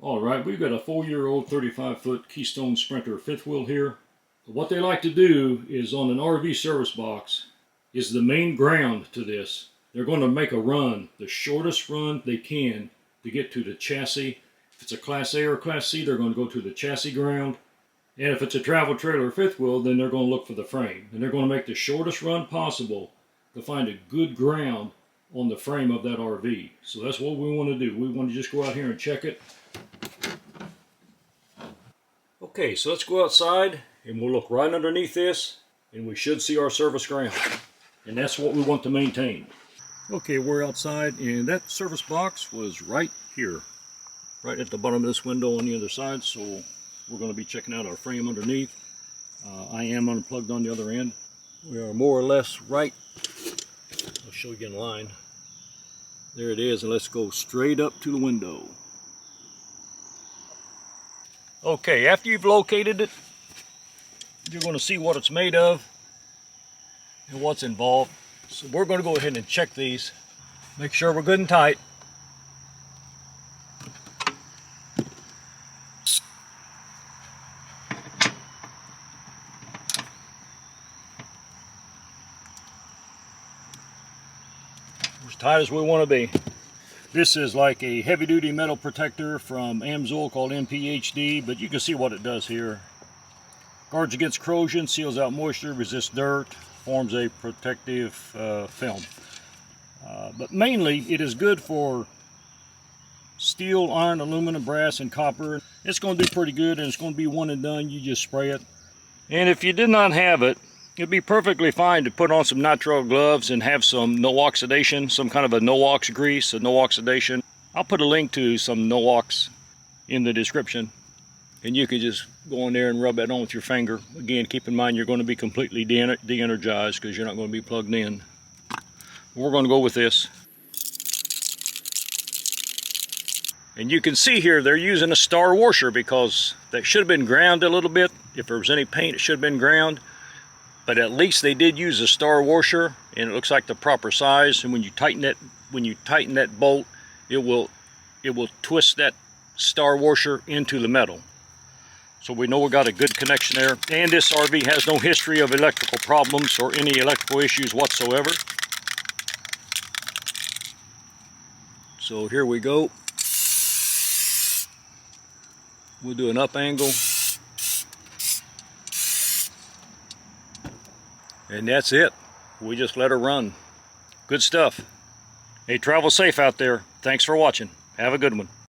Alright, we've got a 4-year-old 35-foot Keystone Sprinter fifth wheel here. What they like to do is on an RV service box is the main ground to this. They're going to make a run, the shortest run they can to get to the chassis. If it's a Class A or Class C, they're going to go to the chassis ground. And if it's a travel trailer fifth wheel, then they're going to look for the frame. And they're going to make the shortest run possible to find a good ground on the frame of that RV. So that's what we want to do. We want to just go out here and check it. Okay, so let's go outside and we'll look right underneath this and we should see our service ground. And that's what we want to maintain. Okay, we're outside and that service box was right here, right at the bottom of this window on the other side. So we're going to be checking out our frame underneath. I am unplugged on the other end. We are more or less right. I'll show you in line. There it is, and let's go straight up to the window. Okay, after you've located it, you're going to see what it's made of and what's involved. So we're going to go ahead and check these. Make sure we're good and tight. As tight as we want to be. This is like a heavy-duty metal protector from Amsoil called MPHD, but you can see what it does here. Guards against corrosion, seals out moisture, resists dirt, forms a protective film. But mainly, it is good for steel, iron, aluminum, brass, and copper. It's going to do pretty good, and it's going to be one and done. You just spray it. And if you did not have it, it'd be perfectly fine to put on some nitrile gloves and have some no oxidation, some kind of a no ox grease, a no oxidation. I'll put a link to some no ox in the description, and you can just go in there and rub that on with your finger. Again, keep in mind you're going to be completely de-energized because you're not going to be plugged in. We're going to go with this. And you can see here they're using a star washer because that should have been ground a little bit. If there was any paint, it should have been ground. But at least they did use a star washer, and it looks like the proper size. And when you tighten that bolt, it will twist that star washer into the metal. So we know we got a good connection there. And this RV has no history of electrical problems or any electrical issues whatsoever. So here we go. We'll do an up angle. And that's it. We just let her run. Good stuff. Hey, travel safe out there. Thanks for watching. Have a good one.